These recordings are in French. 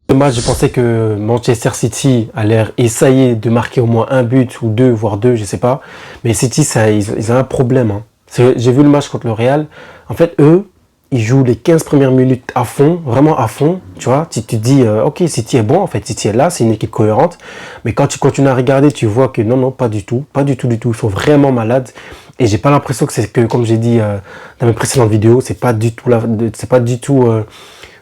Ce match, je pensais que Manchester City allait essayer de marquer au moins un but ou deux, voire deux, je sais pas. Mais City, ils ont un problème, hein. J'ai vu le match contre le Real. En fait, eux, ils jouent les 15 premières minutes à fond, vraiment à fond. Tu vois, tu te dis, ok, City est bon, en fait, City est là, c'est une équipe cohérente. Mais quand tu continues à regarder, tu vois que non, non, pas du tout, pas du tout, du tout. Ils sont vraiment malades. Et j'ai pas l'impression que c'est que, comme j'ai dit dans mes précédentes vidéos, c'est pas du tout c'est pas du tout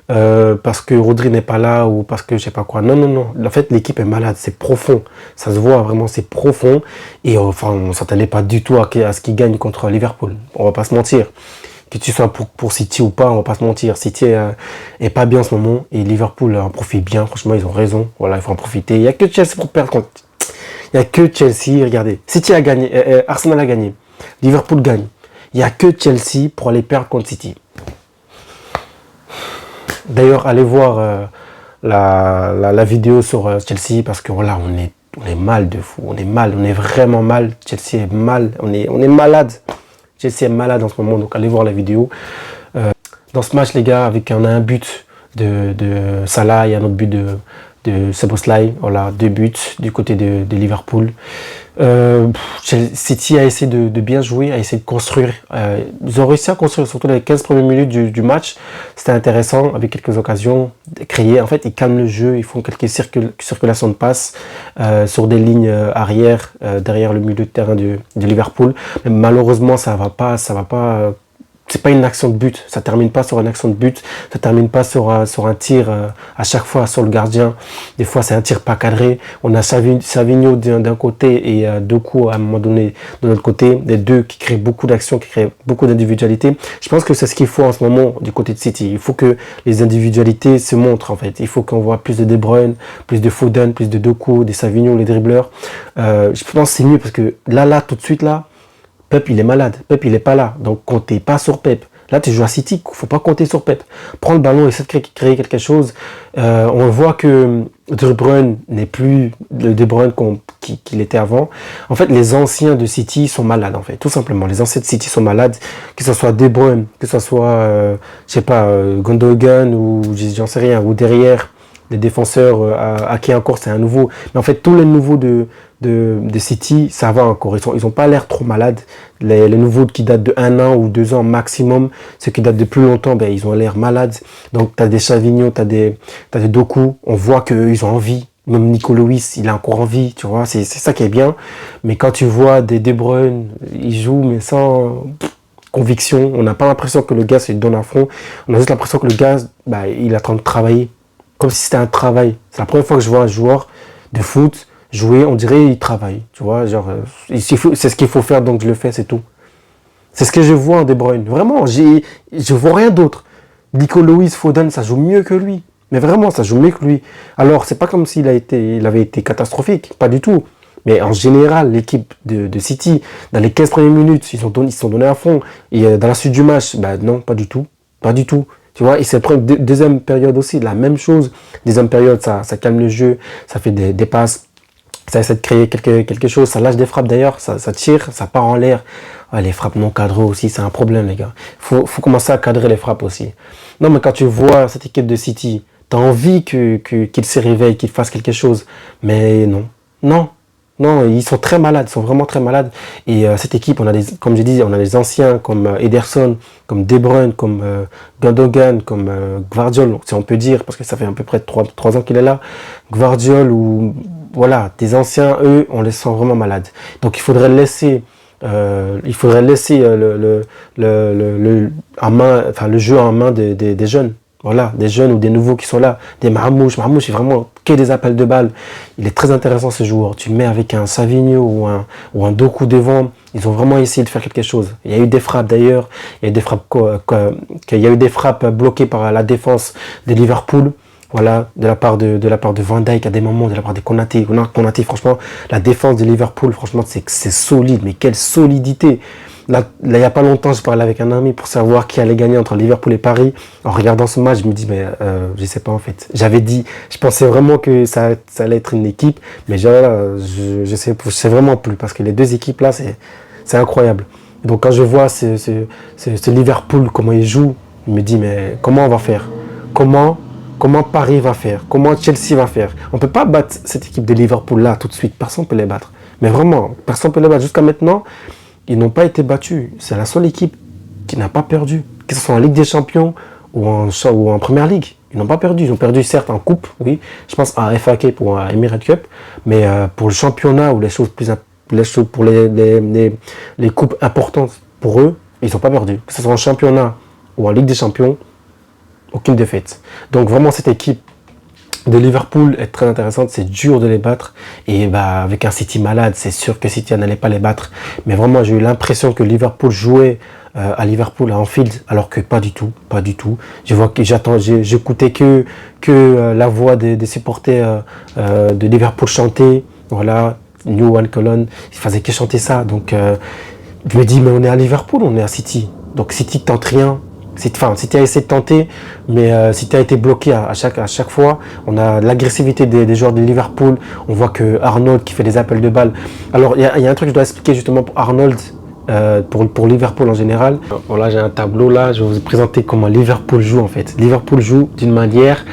parce que Rodri n'est pas là ou parce que je sais pas quoi. Non, non, non. En fait, l'équipe est malade, c'est profond. Ça se voit vraiment, c'est profond. Et enfin, on s'attendait pas du tout à ce qu'ils gagnent contre Liverpool. On va pas se mentir. Que tu sois pour City ou pas, on va pas se mentir. City est pas bien en ce moment et Liverpool en profite bien. Franchement, ils ont raison. Voilà, il faut en profiter. Il y a que Chelsea pour perdre contre. Il y a que Chelsea. Regardez, City a gagné, Arsenal a gagné, Liverpool gagne. Il y a que Chelsea pour aller perdre contre City. D'ailleurs, allez voir la vidéo sur Chelsea parce que voilà, on est mal de fou. On est mal, on est vraiment mal. Chelsea est mal, on est malade. Chelsea est malade en ce moment, donc allez voir la vidéo. Dans ce match, les gars, avec un but de Salah et un autre but de Szoboszlai, voilà, 2 buts du côté de Liverpool. City a essayé de bien jouer, a essayé de construire. Ils ont réussi à construire, surtout dans les 15 premières minutes du match. C'était intéressant, avec quelques occasions créées. En fait, ils calment le jeu, ils font quelques circulations de passes sur des lignes arrière, derrière le milieu de terrain de Liverpool. Mais malheureusement, ça va pas. C'est pas une action de but, ça termine pas sur une action de but, ça termine pas sur un tir à chaque fois sur le gardien. Des fois c'est un tir pas cadré. On a Savinho d'un côté et Doku à un moment donné de l'autre côté, les deux qui créent beaucoup d'actions, qui créent beaucoup d'individualité. Je pense que c'est ce qu'il faut en ce moment du côté de City. Il faut que les individualités se montrent en fait. Il faut qu'on voit plus de De Bruyne, plus de Foden, plus de Doku, des Savinho, les dribbleurs. Je pense que c'est mieux parce que là tout de suite là, Pep, il est malade. Pep, il est pas là. Donc, comptez pas sur Pep. Là, tu joues à City. Faut pas compter sur Pep. Prends le ballon et essaie de créer quelque chose. On voit que De Bruyne n'est plus le De Bruyne qu'il était avant. En fait, les anciens de City sont malades, en fait. Tout simplement. Les anciens de City sont malades. Que ce soit De Bruyne, que ce soit, je sais pas, Gundogan ou j'en sais rien, ou derrière les défenseurs à qui encore c'est un nouveau. Mais en fait, tous les nouveaux de City, ça va encore. Ils ont pas l'air trop malades. Les nouveaux qui datent de 1 an ou 2 ans maximum, ceux qui datent de plus longtemps, ben, ils ont l'air malades. Donc, tu as des Savinho, tu as des Doku. On voit qu'ils ont envie. Même Nico Lewis, il a encore envie, tu vois. C'est ça qui est bien. Mais quand tu vois des De Bruyne, ils jouent, mais sans conviction. On n'a pas l'impression que le gars se donne à fond. On a juste l'impression que le gars, bah, il est en train de travailler. Comme si c'était un travail. C'est la première fois que je vois un joueur de foot jouer, on dirait il travaille, tu vois, genre, c'est ce qu'il faut faire, donc je le fais, c'est tout. C'est ce que je vois en De Bruyne. Vraiment, je vois rien d'autre. Nico Lewis, Foden, ça joue mieux que lui. Mais vraiment, ça joue mieux que lui. Alors, c'est pas comme s'il avait été catastrophique, pas du tout. Mais en général, l'équipe de City, dans les 15 premières minutes, ils se sont donnés à fond. Et dans la suite du match, bah non, pas du tout. Pas du tout. Tu vois, et c'est la deuxième période aussi, la même chose. Deuxième période, ça calme le jeu, ça fait des passes. Ça essaie de créer quelque chose, ça lâche des frappes d'ailleurs, ça tire, ça part en l'air. Ouais, les frappes non cadrées aussi, c'est un problème les gars. Faut commencer à cadrer les frappes aussi. Non mais quand tu vois cette équipe de City, t'as envie qu'ils se réveillent, qu'ils fassent quelque chose. Mais non, non, non, ils sont très malades, ils sont vraiment très malades. Et cette équipe, comme j'ai dit, on a des anciens comme Ederson, comme De Bruyne, comme Gundogan, comme Gvardiol, si on peut dire, parce que ça fait à peu près 3 ans qu'il est là. Gvardiol ou voilà, des anciens, eux, on les sent vraiment malades. Donc il faudrait laisser le jeu en main des jeunes. Voilà, des jeunes ou des nouveaux qui sont là. Des Marmouche. Marmouche, c'est vraiment que des appels de balles. Il est très intéressant ce joueur. Tu le mets avec un Savinho ou un Doku devant. Ils ont vraiment essayé de faire quelque chose. Il y a eu des frappes d'ailleurs. Il y a eu des frappes bloquées par la défense de Liverpool. Voilà, de la part de Van Dijk à des moments, de la part de Konaté. Konaté, franchement, la défense de Liverpool, franchement, c'est solide. Mais quelle solidité! Là, il n'y a pas longtemps, je parlais avec un ami pour savoir qui allait gagner entre Liverpool et Paris. En regardant ce match, je me dis, mais je sais pas en fait. Je pensais vraiment que ça allait être une équipe, mais je sais vraiment plus parce que les deux équipes là, c'est incroyable. Donc quand je vois ce Liverpool, comment ils jouent, je me dis, mais comment on va faire? Comment comment Paris va faire, comment Chelsea va faire. On ne peut pas battre cette équipe de Liverpool là tout de suite, personne ne peut les battre. Mais vraiment, personne ne peut les battre. Jusqu'à maintenant, ils n'ont pas été battus. C'est la seule équipe qui n'a pas perdu, que ce soit en Ligue des Champions ou en Première Ligue. Ils n'ont pas perdu. Ils ont perdu certes en coupe, oui. Je pense à FA Cup ou à Emirates Cup, mais pour le championnat ou pour les coupes importantes pour eux, ils n'ont pas perdu. Que ce soit en championnat ou en Ligue des Champions, aucune défaite. Donc vraiment cette équipe de Liverpool est très intéressante, c'est dur de les battre et avec un City malade, c'est sûr que City n'allait pas les battre. Mais vraiment j'ai eu l'impression que Liverpool jouait à Liverpool à Anfield, alors que pas du tout. J'écoutais que la voix des supporters de Liverpool chanter, voilà, New One Colon, ils faisaient que chanter ça. Donc je me dis mais on est à Liverpool, on est à City, donc City tente rien. City a essayé de tenter, mais City a été bloqué à chaque fois. On a l'agressivité des joueurs de Liverpool. On voit que Arnold qui fait des appels de balles. Alors, il y a un truc que je dois expliquer justement pour Arnold, pour Liverpool en général. Voilà, j'ai un tableau là. Je vais vous présenter comment Liverpool joue en fait. Liverpool joue d'une manière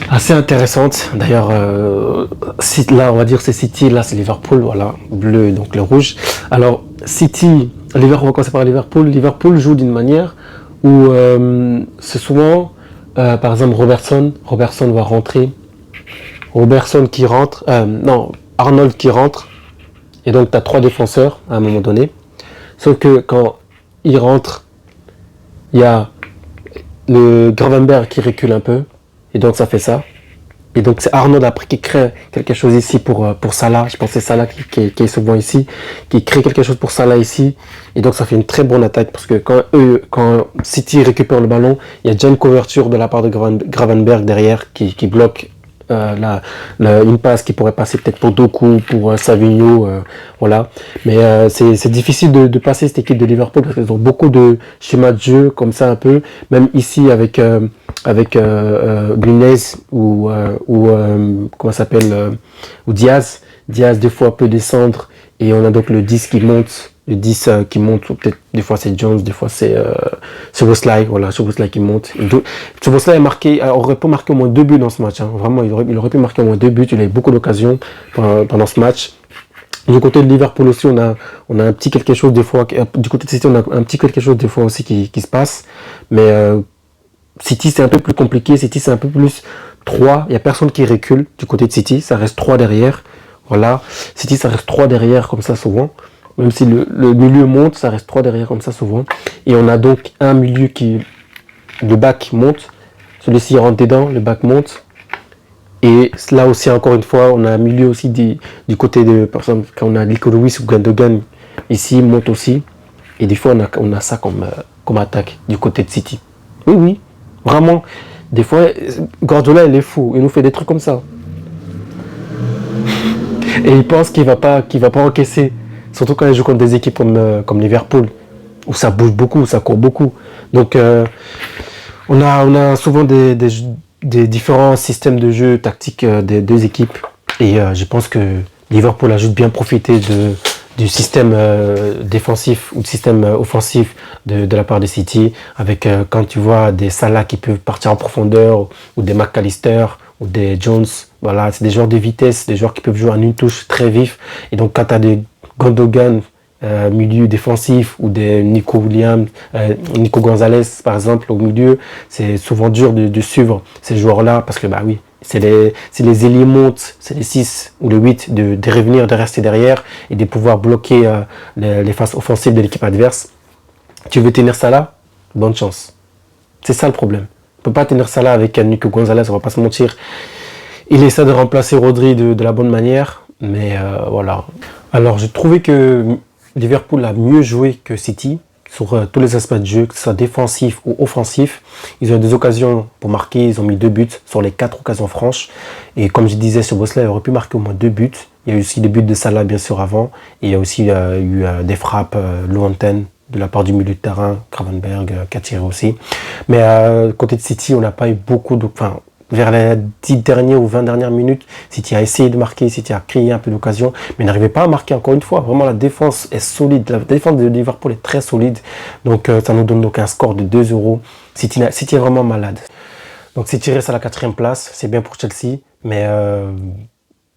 assez intéressante. D'ailleurs, là, on va dire c'est City, là c'est Liverpool. Voilà, bleu, donc le rouge. Alors, on va commencer par Liverpool. Liverpool joue d'une manière où c'est souvent, par exemple, Robertson va rentrer, Arnold qui rentre, et donc tu as 3 défenseurs à un moment donné, sauf que quand il rentre, il y a le Gravenberch qui recule un peu, et donc ça fait ça, et donc c'est Arnold après qui crée quelque chose ici pour Salah. Je pense que c'est Salah qui est souvent ici, qui crée quelque chose pour Salah ici. Et donc ça fait une très bonne attaque parce que quand City récupère le ballon, il y a déjà une couverture de la part de Gravenberch derrière qui bloque une passe qui pourrait passer peut-être pour Doku, pour Savinho, voilà. Mais c'est difficile de passer cette équipe de Liverpool parce qu'ils ont beaucoup de schémas de jeu comme ça un peu. Même ici avec Nunez ou comment ça s'appelle, ou Diaz. Diaz des fois peut descendre et on a donc le 10 qui monte. Le 10 qui monte, ou peut-être des fois c'est Jones, des fois c'est Szoboszlai, voilà, Szoboszlai qui monte. Szoboszlai aurait pu marquer au moins 2 buts dans ce match, hein. Vraiment, il aurait pu marquer au moins 2 buts, il a eu beaucoup d'occasions pendant ce match. Du côté de Liverpool aussi, on a un petit quelque chose des fois, du côté de City, on a un petit quelque chose des fois aussi qui se passe, mais City c'est un peu plus compliqué, City c'est un peu plus 3, il n'y a personne qui recule du côté de City, ça reste 3 derrière, voilà, City ça reste 3 derrière comme ça souvent. Même si le milieu monte, ça reste 3 derrière comme ça souvent. Et on a donc un milieu le back monte. Celui-ci rentre dedans, le back monte. Et là aussi, encore une fois, on a un milieu aussi du côté de, par exemple, quand on a Nico Lewis ou Gundogan, ici, il monte aussi. Et des fois, on a ça comme attaque du côté de City. Oui, vraiment. Des fois, Guardiola, il est fou. Il nous fait des trucs comme ça. Et il pense qu'il va pas encaisser. Surtout quand il joue contre des équipes comme Liverpool, où ça bouge beaucoup, où ça court beaucoup. Donc, on a souvent des différents systèmes de jeu tactiques des deux équipes. Et je pense que Liverpool a juste bien profité du système défensif ou du système offensif de la part de City. Avec quand tu vois des Salah qui peuvent partir en profondeur, ou des McAllister, ou des Jones. Voilà, c'est des joueurs de vitesse, des joueurs qui peuvent jouer en une touche très vif. Et donc, quand tu as des Gundogan, milieu défensif, ou des Nico Gonzalez par exemple au milieu, c'est souvent dur de suivre ces joueurs-là parce que oui, c'est les ailiers montent, c'est les 6 ou les 8 de revenir, de rester derrière et de pouvoir bloquer les phases offensives de l'équipe adverse. Tu veux tenir ça là? Bonne chance. C'est ça le problème. On peut pas tenir ça là avec Nico Gonzalez, on va pas se mentir. Il essaie de remplacer Rodri de la bonne manière, mais voilà. Alors, j'ai trouvé que Liverpool a mieux joué que City sur tous les aspects de jeu, que ce soit défensif ou offensif. Ils ont eu des occasions pour marquer, ils ont mis 2 buts sur les 4 occasions franches. Et comme je disais, Szoboszlai aurait pu marquer au moins 2 buts. Il y a eu aussi des buts de Salah, bien sûr, avant. Et il y a aussi eu des frappes lointaines de la part du milieu de terrain, Gravenberch qui a tiré aussi. Mais côté de City, on n'a pas eu beaucoup de... vers les 10 dernières ou 20 dernières minutes, City a essayé de marquer, City a créé un peu d'occasion, mais n'arrivait pas à marquer encore une fois. Vraiment, la défense est solide. La défense de Liverpool est très solide. Donc, ça nous donne donc un score de 2-0. City est vraiment malade. Donc City reste à la 4e place, c'est bien pour Chelsea, mais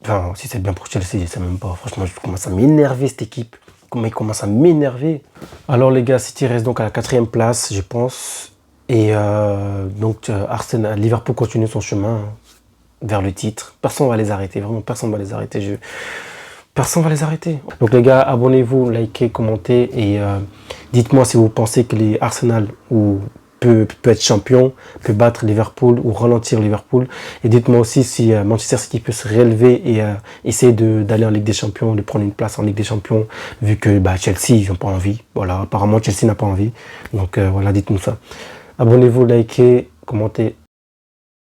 enfin, si c'est bien pour Chelsea, je sais même pas. Franchement, je commence à m'énerver cette équipe. Comment il commence à m'énerver. Alors les gars, City reste donc à la 4e place, je pense. Et donc Arsenal, Liverpool continue son chemin vers le titre. Personne va les arrêter, vraiment personne va les arrêter. Personne va les arrêter. Donc les gars, abonnez-vous, likez, commentez et dites-moi si vous pensez que les Arsenal peut être champion, peut battre Liverpool ou ralentir Liverpool. Et dites-moi aussi si Manchester City peut se réélever et essayer d'aller en Ligue des Champions, de prendre une place en Ligue des Champions, vu que Chelsea, ils n'ont pas envie. Voilà, apparemment Chelsea n'a pas envie. Donc voilà, dites-nous ça. Abonnez-vous, likez, commentez.